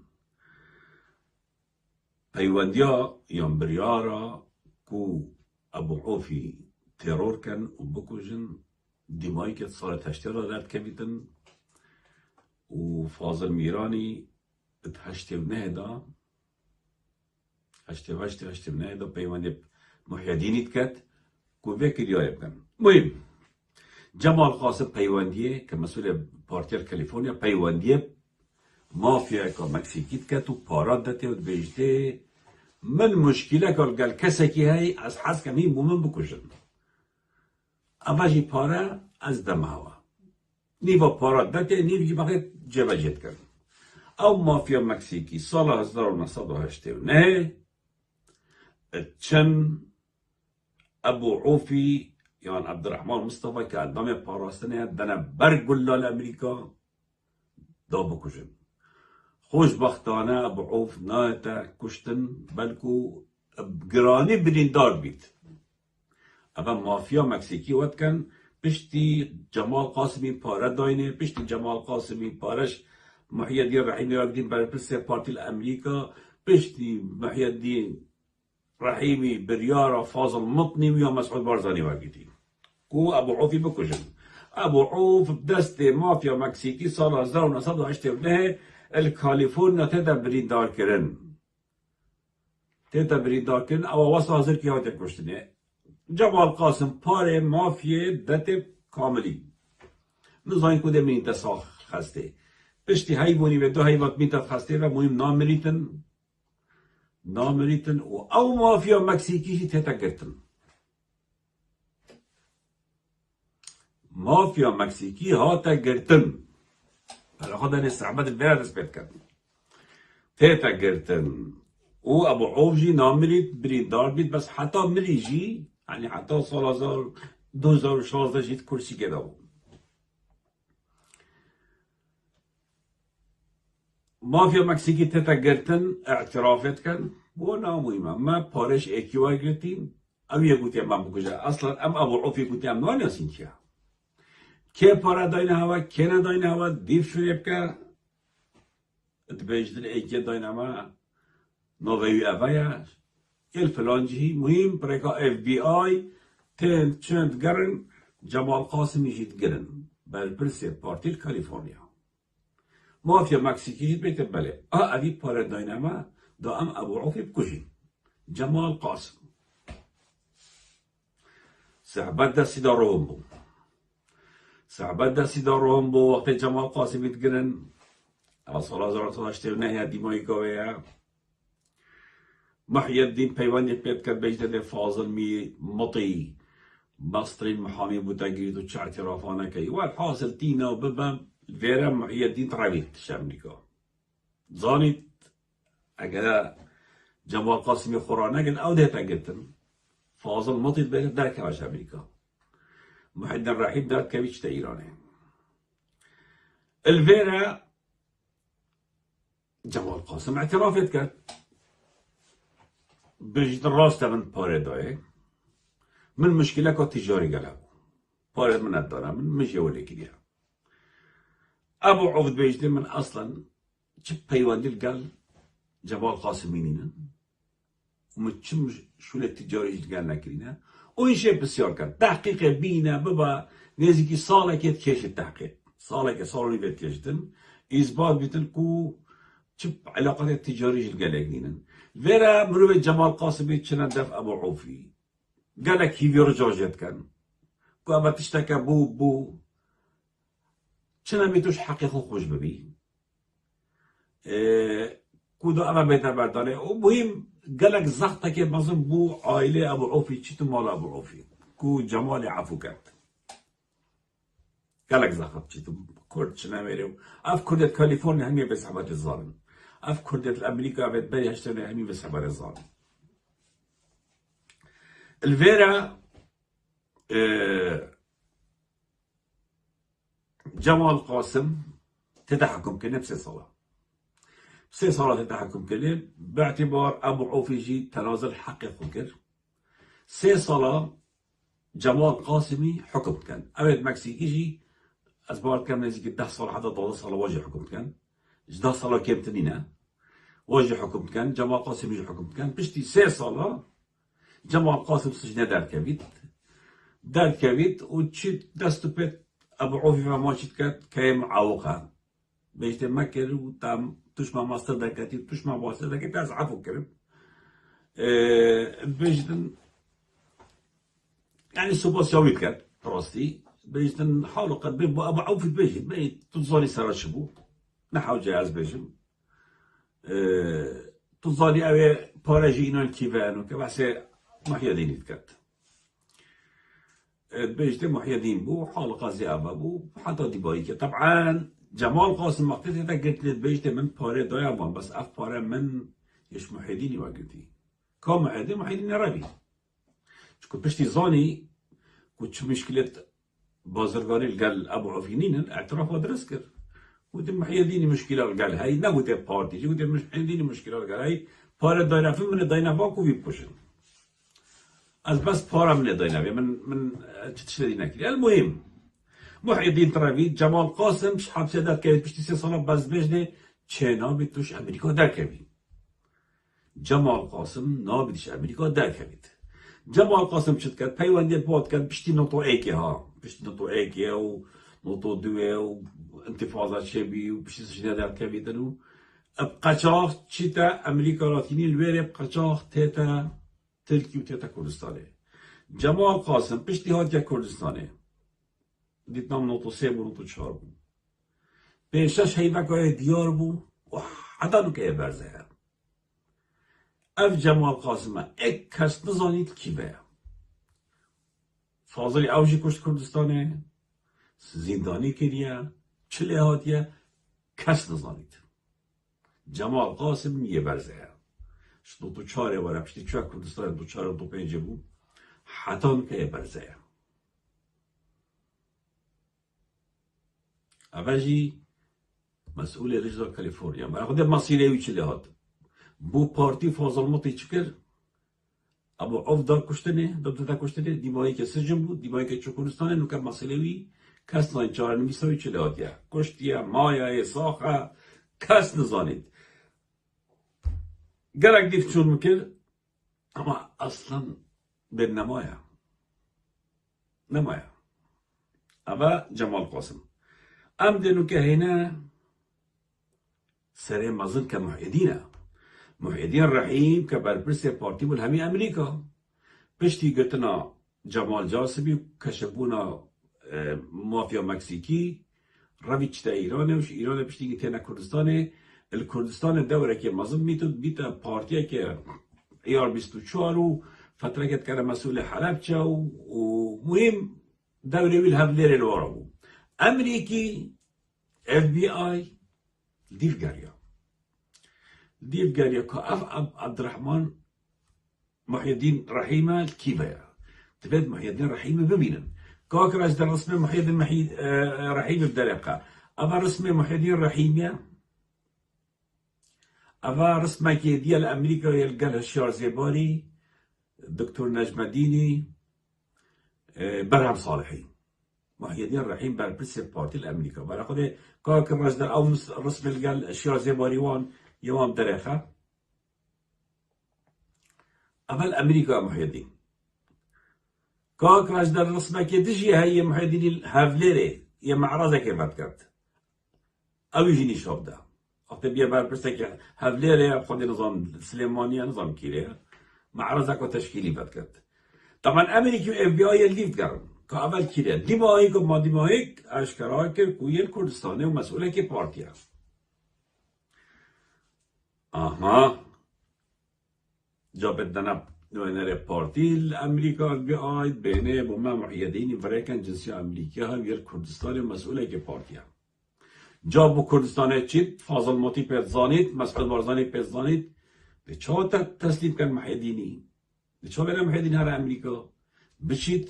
پیوندیا یا بریارا کو ابو عوفی ترور كان وبكوجن ديماي كانت صارت هشترا دارت كبيتن وفاضل ميراني اتهشتي بنهدا هشتي بنهدا بيواني محي الدين تكت كو فيكر يابكن مهم جمال قاسم بيوانديه كمسؤول بارتي كاليفورنيا بيوانديه مافيا كمكسيكي تكت وبارات دته وبيجتي من مشكله قال كسكي هي از حس كمي مومن بكوجن اواجی پاره از دم هوا نیوا پاره دته نیوی بخیر جبه جد کرد او مافیا مکسیکی سال 1989 چن ابو عوفی یان عبدالرحمن مصطفى که ادامه پاراستنه دنه برگلال امریکا دا بکشن خوشبختانه ابو عوف نایتا کشتن بلکو گرانی بریندار بید اما مافیا مکسیکی وقت کن پشتی جمال قاسمی پاره داینه پشتی جمال قاسمی پارش محی الدین رحیمی را بدین برپرس پارتی الامریکا پشتی محی الدین رحیمی بریارا فاضل مطنی و یا مسعود بارزانی وگیدین کو ابو عوفی بکشن ابو عوف دست مافیا مکسیکی سال 1989 الکالیفورنیا تیتا بریندار کرن او واسه حاضر که هاته کشتنه جمال قاسم پاره مافیه دت کاملی نزاین کده من تساخ خسته پشتی حیوانی و دو حیوات میتر خسته و مهم نامریتن و او مافیا مکسیکی تیتا گرتن مافیا مکسیکی هاتا گرتن برای خدا نستعبد البلد رسپت کردن تیتا گرتن و ابو عوفی نامرید بریندار بید بس حتی ملیجی يعني حتى سال 2016 جيت كرسي كده مافیا مکسیکی تتا گرتن اعترافت کن بو نامویمه ما پارش ایکیوای گرتین او یه گوتی من بکجه اصلا ام ابو عوفی گوتی ام نانیاسین که پارا داینه هوا که نه داینه هوا دیف شویب که اتبیجدن ایکی داینه هوا نووی اوایش الفلانجی مهم برای اف بی آی تن چند گرن جمال قاسمی جید گرن بل پرسی پارتی کالیفرنیا مافیا مکسیکی جید بیت بله اوی پارا داینه هوا دا ام ابو عوفی بکجین جمال قاسم صحبت دستی دارهم بو صحبت دستی دارهم بو وقت جمال قاسمی تگرن سال 1989 هیا دیمایی گویا محی الدین پیوانی پیت کرد بجده فاضل می مطی مصري محامي بوتاقيد وتش اعترافانا كي والحاصل تينا وببا فيرا محي الدين ترابيت شامنيكا زانيت اگه جمال قاسمی خورانا قل او ديتا قلتن فاضل مطي بيت دار كواش امريكا محيد الرحيم دار كويش تا ايراني الفيرا جمال قاسم اعترافت كات بجد الراس من بارداي من مشكلة كو تجاري قلب بارد من الدارة من مش يولي كده ابو عبد بيجدي من اصلا چه پیوندی قال جمال قاسمینین ومتشم شوله تجاری قال نكرينا وإن شيء بسيار كان تحقيق بينا بابا نزيكي صالة كيت كيش التحقيق صالة صار بيت كيشتن إثبات بتلكو شب علاقات التجارية الجالجنين فيرا مروي جمال قاسمي تشنا دف أبو عوفي قالك هي بيرجع جد كان كو أبا تشتكى بو تشنا ميتوش حقيقة خوش ببي كودو أبا بيتا بردانه ومهم قالك زغطة كي مازن بو عائلة أبو عوفي تشتو مال أبو عوفي كو جمال عفو كات قالك زغط تشتو كرد شنا ميريو أف كردة كاليفورنيا همي بس حبات الظالم أف كردة الأمريكا بيت بي هشتنا همي بس حبات الظالم الفيرا جمال قاسم تتحكم كنفس صلاة سي صلاة التحكم كلام باعتبار أبو عوفي جي تنازل حقي فكر سي صلاة جمال قاسمي حكم كان أبد مكسيكي جي أسبوع كان نزيك 10 صلاة حتى 12 صلاة واجه حكم كان 10 صلاة كيف تنينا واجه حكم كان جمال قاسمي جي حكم كان بشتي سي صلاة جمال قاسم سجنة دار كبيت وتشيت دستو بيت أبو عوفي ما شيت كات كايم عوقا بيجت مكر وتام تشمع ماستر دكاتي تشمع ماستر دكاتي أزعفو كرب بيجتن يعني سوبر سويت كات راستي بيجتن حاولوا قد بيبو أبو عوفي بيجي بيت تظالي سرشبو نحاو جهاز بيجم تظالي أوي باراجينو الكيفانو كبحسي محي الدين كات بيجتن محي الدين بو حال قاضي أبا بو حتى ديبايك طبعا جمال قاسم وقتی تا قلت لي بيجتي من باره دايما بس اف باره من يش محيديني وقتي كم محيديني ربي شكون بشتي زاني كنت مشكلة بازرگاني قال ابو عفينين اعتراف ودرس كر قلت محيديني مشكلة قال هاي نقول بارتي قلت محيديني مشكلة قال هاي باره داينا في من داينا باكو بيبوشن از بس باره من داينا من تشتري نكلي المهم محي الدين تراوید جمال قاسم حبسه در كبيت بشتي 3 سال باز بجنه چه نابیدوش امریکا در كبيت جمال قاسم نابیدش امریکا در كبيت جمال قاسم شد کرد پیوندی بود کرد بشتي نوتو ایکی ها بشتي نوتو ایکی و نوتو دوه و انتفاضه شبی و بشتي سجنه در كبيت و بقاچاق چیتا امریکا لاتینی الویره بقاچاق تیتا ترکی و تیتا کردستانه جمال قاسم بشتي هات یا کردستانه دیدم نوتو 3 بو نوتو 4 بو پیشش هیوکای دیار بو و حدا نکه برزه اف جمال قاسمه اک کس نزانید کی بیا فاضلی اوجی کشت کردستانه زندانی کریه چله هاتیه کس نزانید جمال قاسم یه برزه نوتو 4 وره پشتی چوه کردستانه نوتو 4 نوتو 5 بو حدا نکه برزه اوجی مسئول رجل کالیفرنیا برای خود مسئله چی لحاظ بو پارتی فاضل مطی چکر ابو عوف دا کشتنه دا کشتنه دیمایی که سجن بود دیمایی که چکرستانه نوکر مسئله وی کس ناینچار نمیسوی چی لحاظ یا کشتیه مایه ساخه کس نزانید گرک دیف چون مکر اما اصلا به نمایه اما جمال قاسم ام دنو که هینا سره مزن که محی الدین رحیم که برپرس پارتی بود همین امریکا پشتی گتنا جمال جاسبی کشبونا مافیا مکسیکی روی چتا ایرانه وش ایرانه پشتی گتنا کردستانه الکردستان دوره که مزن میتود بیتا پارتیه که ایار 24 و فتره که کنه مسئول حلب چه و مهم دوره ویل هفلیر الوارا بود امریکی FBI دیف گریا که عبدالرحمن محی الدین رحیمه کیفه تبید محی الدین رحیمه ببینن که از در رسم محی الدین رحیمه بدرقه اما رسم محی الدین رحیمه اما رسمه که دیال امریکا یلگل هشیار زیبانی دکتر نجم الدینی برهم صالحی محی الدین رحیم برپرس پارتی الامریکا برای خود که از در او رسم الگل هشیار زیبانی وان يوم درخة أما الأمريكا محي الدين كاك راج در رسمة كدجي هاي محي الدين هافليري يا معرضة كيفات كات أو يجيني شوف ده وقت بيا بار برسك هافليري خد نظام سليمانية نظام كيريا معرضة كتشكيلي بات كات طبعا أمريكا FBI اللي تقرن كأول كيريا دماغك وما دماغك أشكراك كوي الكردستاني ومسؤولة كي بارتيا جا بدنا نوینر پارتی الامریکا بیاید بینه با ما محی الدین ورکن جنسی امریکا ها ویر کردستان مسئوله که پارتی ها جا با کردستان چید فاضل موتی پیت زانید مسئول بارزانی پیت زانید به چا تسلیم کن محی الدینی به چا بینه محی الدین هر امریکا بچید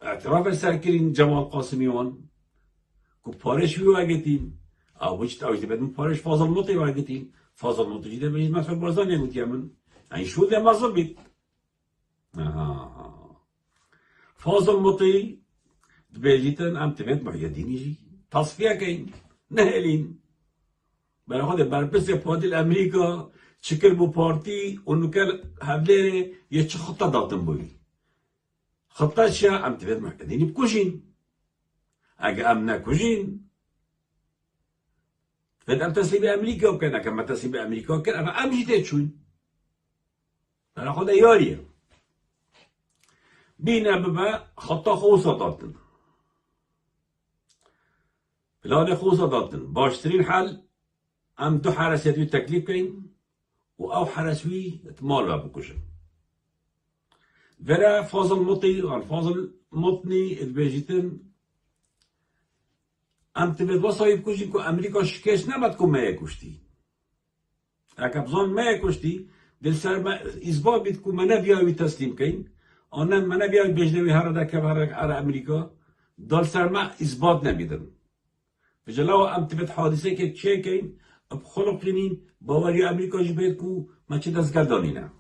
اعتراف سرکرین جمال قاسمیان که پارش بیو اگتیم او وجد اوجد بدم پارش فاضل موتی واقعتين فاضل موتی جدا بيجي مسؤول برزان يقول يا من يعني شو ذا ما ظبط فاضل موتی بيجيتن ام تبعت محي الدين يجي تصفيه كاين نهلين بناخذ بربس بارتي الامريكا شكل بو بارتي انه كان هبليري يتش خطه داتن بوي خطه شا ام تبعت محي الدين بكوجين اجا امنا كوجين فدام تسليم امريكا وكان كما تسليم امريكا وكان اما امشي تشوي انا خد ياري بينا بما خطا خوصه داتن بلان خوصه داتن باشترين حل ام دو حرسيات التكليف كاين او حرسوي تمال بكوشن فلا فاضل مطي فاضل مطني البيجيتن ام تبید واسایی بکشی که امریکا شکست نباید که مایه کشتی اگه بزن مایه کشتی دل سر اثبات بید که من بیایی تسلیم کن آنم من بیایی بجنوی هر ده که هر امریکا دل سر ما اثبات نمیدن بجلاو ام تبید حادثه که چه کن اب خلق کنین باوری امریکا جبید که من چه دستگردانی نه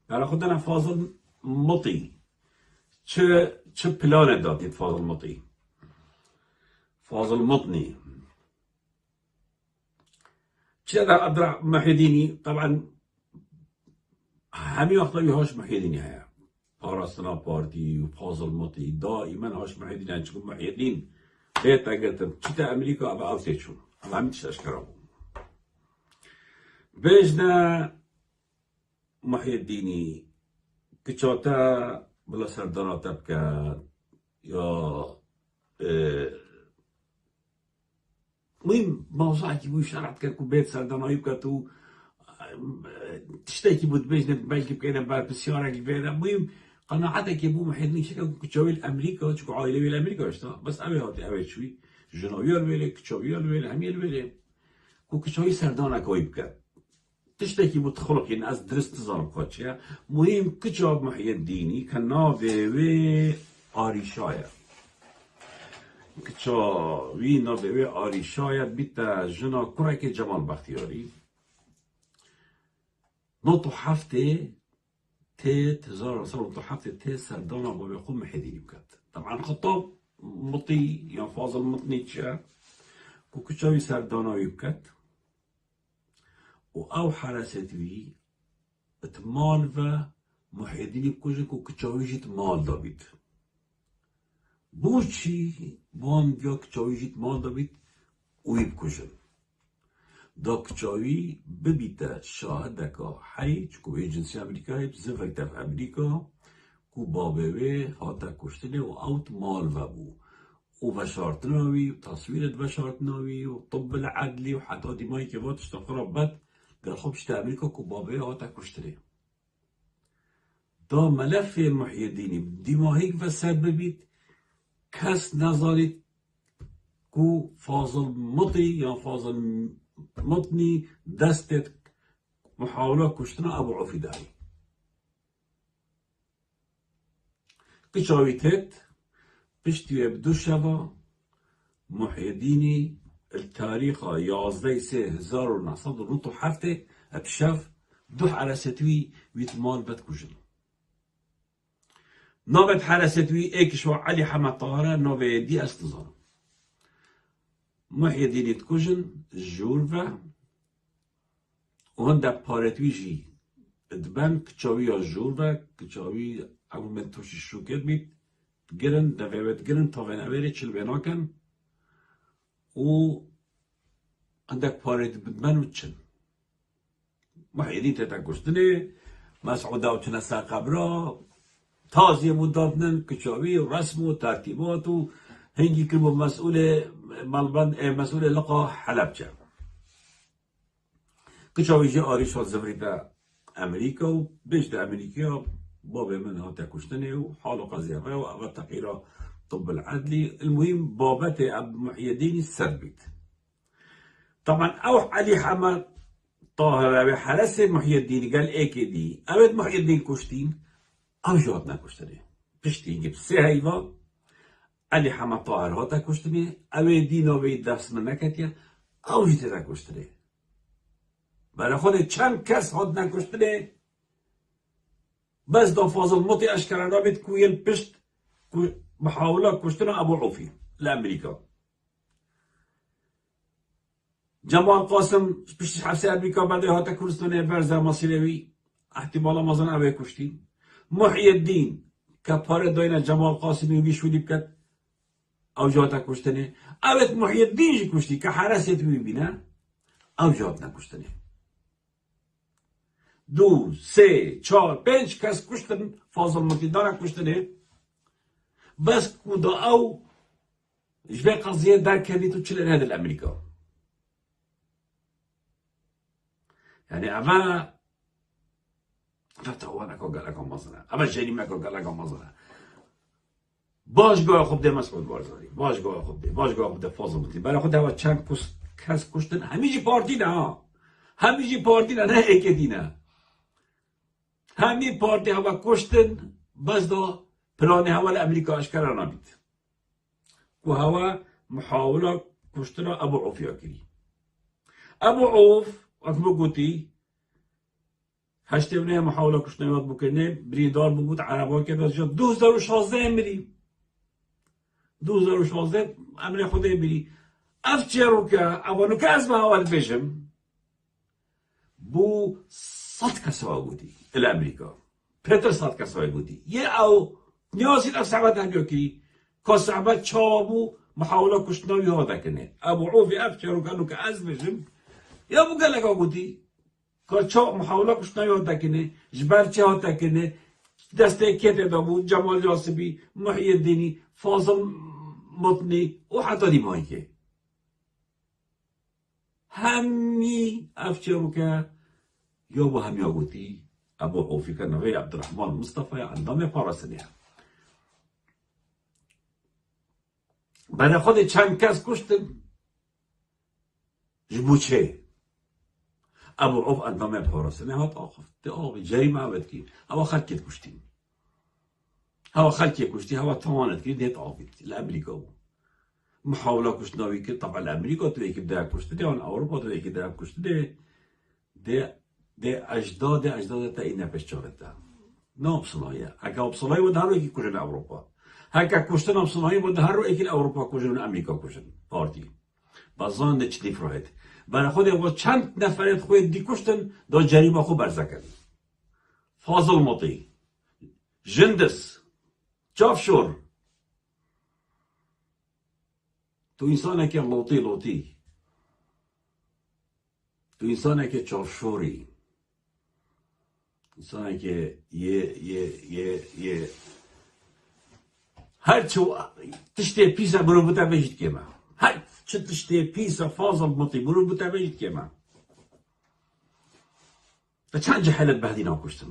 برای خودنا فاضل مطی چه پلان دادید فاضل مطی فاضل مطني كذا أدرى محي الديني طبعا همي وقت هاش محي الديني هيا بارستنا بارتي وفاضل مطي دائما هاش محي الديني هنشكم محي الدين بيت قلتم كتا أمريكا أبا أوسيتشون أبا عمتش أشكرهم بيجنا محي الديني كتشوتا بلا سردنا تبكى يا مهم موضوعك يبوي شرعت كاكو بيت سرداناي بكاتو تشتكي بود بيجنا بيجي بكينا بعد بسيارك بينا مهم قناعتك يبو محيدني شكا كتشاوي الامريكا شكو عائلة الامريكا اشتا بس اوي هاتي اوي شوي جناوي الويلي كتشاوي الويلي همي الويلي كو كتشاوي سردانك اوي بكات تشتكي بود خلقي از درست نظام قاتشيا مهم كتشاوب محي الديني كان نافي وي آريشايا کچاوی نبوی آری شاید بیت جنا کرای که جمال بختیاری نوتو هفته تيت 1907 تيت سردانا وبيقوم محديني بكات طبعا خطاب مطي يعني فاضل مطني تشا كوكشاوي سردانا يبكات او حرستوي اتمال و محديني بكوجن كوكشاوي جيت مال دابيت بوشي بوان بيا كشاوي جيت مال دابيت ويبكوجن دا کچاوی ببیته شاهده که حی چکو ایجنسی امریکایی بزفکت في امریکا کو بابوه هاتا کشتنه و اوت مال و بو و بشارتناوی و تصویرت بشارتناوی و طب العدلی و حتی دیمایی که باتش تقربت قال خب شتا امریکا کو بابوه هاتا کشتنه دا ملف محی الدینی دیماهیک و سببید کس نظارید کو فاضل مطی یا فاضل مطني دستت محاولة كشتنا أبو عوفي داري قشاويتت بشتي يبدو شبا محي الديني التاريخ 11/9/1907 بشاف دوح على ستوي ويتمال بتكوجن نوبت على ستوي ايكشوا علي حمد طهرة نوبة دي استظهر محي الدين تكوجن جولفا وهندا بارتويجي دبان كتشاوي جولفا كتشاوي عمو من توشي شوكت بيت جرن دفعت جرن طوين أبيري تشل بيناكن و عندك بارت بدمن وتشن محي الدين تتاكوشتني مسعودة وتنسى قبرا تازي مدافنن كتشاوي ورسم وترتيبات هنجي كلمة مسؤولة مالبان مسؤولة لقى حلبجة كشاوي جي آريشات زفريتا أمريكا وبيجد أمريكا بابا منها تكشتني وحالة قضية وأغا تقيرا طب العدلي المهم بابته عبد محي الدين السربت طبعا أوح علي حمد طاهر بحرس محي الدين قال ايه كدي أبد محي الدين كشتين أو جواتنا كشتني بشتي جيب سهيفا علي حمد طاهر هاتا كشتني اوه دينا بيد درس من نكتيا او جيت دا كشتني برای خود چند کس هات نکشتنه بس دا فاضل مطي اشکران را بید کوین پشت محاوله کشتن ابو عوفی لامریکا جمال قاسم پشت حبس امریکا بعد هاتا کردستان برزه مصیروی احتمالا مازن اوه کشتی محی الدین که پاره داینه جمال قاسمی ویشولی بکد او جاتا کشتنه اوت محی الدین جی کشتی که حرست ببینه او جات نکشتنه 2 3 4 5 کس کشتن فاضل مطی دارن کشتنه بس کودا او جبه قضیه در کردی تو چلن هذا الامریکا يعني أما فتاوانا كو قال لكم مصنع أما الجريمة كو قال لكم مصنع باش قوي خب ده مسعود بارزاني باش قوي خب ده فاضل مطي بلا خود هوا چند کس کشتن همیجی پارتینا ها همیجی پارتینا نه ایک دینا همی پارتی هوا کشتن بس دا پلان هوا الامریکا اشکرانا بید و هوا محاوله کشتن ابو عوف یاکری ابو عوف اكبر قوتي هشتبني محاولة كشتنوات بكرني بريدار بقوت عربا كده جا 2016 مري 2016 امري خودي بري افچرو که اوانو که از محاولت بشم بو 100 کسا بودی الامریکا پتر 100 کسا بودی یه او نیازی اف صعبت هنگو کی که صعبت چابو محاولة كشتنوي هادا کنه ابو عوفي افچرو که از بشم یا بو گلک آگودی که چا محاوله کشتنایی هاتا کنه جبرچه هاتا کنه دسته کته دا بود جمال جاسبی محی الدینی فاضل مطنی و حتی دیمایی که همی افچه رو که یا بو همی آگودی ابو عوفی که نوی عبدالرحمن مصطفی اندام پارسنیه برای خود چند کس کشتن جبوچه ابو عوف اندام بحراسنه هات آخفت آقای جریمه عبد کی هوا خلکت کشتی هوا تمانت کی دیت آفید الامریکا بود محاوله کشتناوی که طبعا امریکا تو یکی ده کشته آن اروپا تو یکی ده کشته ده اجداد تا این نپش چارده نه بصناعیه اگه بصناعی بود هر رو یکی کشن اروپا هکه کشتن بصناعی بود هر رو یکی اروپا کشن امریکا کشن پارتی بازان ده چلی فراید برای خود و چند نفرت خود دی کشتن دا جریمه خو برزکن فاضل مطی جندس جافشور تو انسانه که لوطی تو انسانه که چافشوری انسانه که یه هر چو تشتی پیسا برو بوده بجید که من هر چه تشتی پیسا فاضل مطی برو بوده بجید که من تا چند جهلت بهدی ناکشتن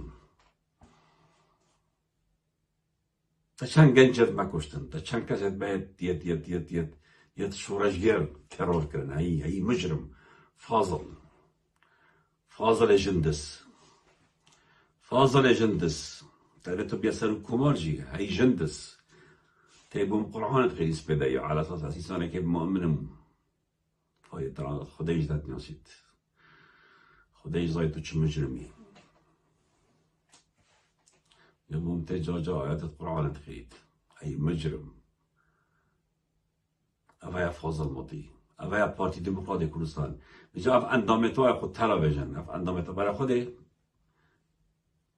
تا چند گنجت مکشتن تا چند کست باید یه شورشگر ترور کرن هی مجرم فاضل جندس تا تو بیاسر کمار جی هی جندس تیبون قرآنت خیلی سپیده یا على اساس اسیسانه که مؤمنم فاید تران خدایش داد ناسید خدایش زای تو چه مجرمی يبون تجاجا آيات القرآن تخيد أي مجرم أفايا فاضل مطي أفايا بارتي ديمقراطي كردستان بجا أف أندامتو خود تلفزيون أف أندامتو برای خودي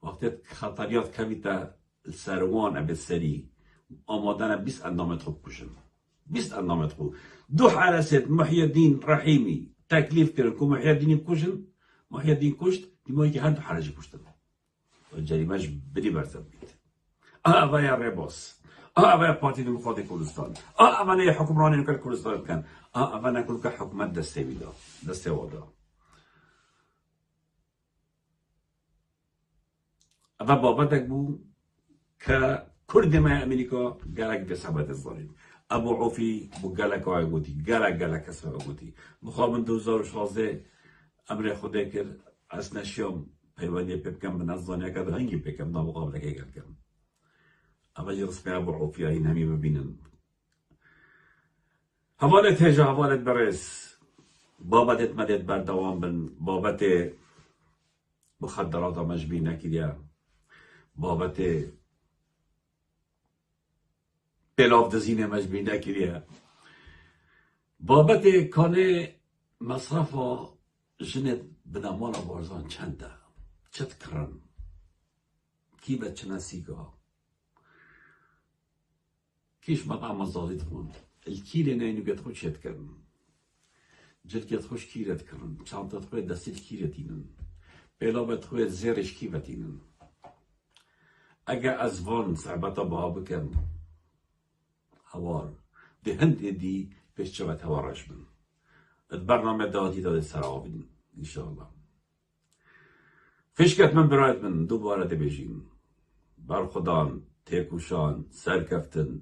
وقتی خطریات كويتا السروان أبي السري آمادن 20 أندامتو بكشن 20 أندامتو دو حراسات محي الدين رحيمي تكليف كرن كو محي الدين بكشن محي الدين كشت ديما يجي هندو حرجي كشتن جریمهش بدی برتب بید اوای رباس اوای پارتی دموکراتی کردستان اوای حکمرانی نکرد کردستان کن اوای نکل که حکومت دسته بیدا دسته وادا اوای بابتک بو که کرد ما امریکا گلک بسابت الظالم ابو عوفی بو گلک آی گوتی گلک کسا گوتی مخابن 2016 امر خوده کرد از نشیام پیوانی پیکم به نزدانیا که هنگی پیکم نامقابله که کردم. اما جرس می ابو عوفی این همی ببینن. حوالت هجا حوالت برس بابت مدت بردوام بن بابت مخدرات مجبی نکریا بابت پلاف دزین مجبی نکریا بابت کانه مصرف جنت بنامال بارزان چنده چت کرن کی بچه نسیگا کیش مطعم الزادید خون الکیل نینو گت خوش یت کرن جد گت خوش کیرت کرن چانتت خوی دستیت کیرتینن بلابت خوی زیرش کیوتینن اگه از وان صعبتا بها بکن هوار ده هند دی پیش چوت هوارش بن البرنامه دادی داده سراغبین انشاءالله فشکت من برایت من دوباره دبیجیم بر خدان تیکوشان سرکفتن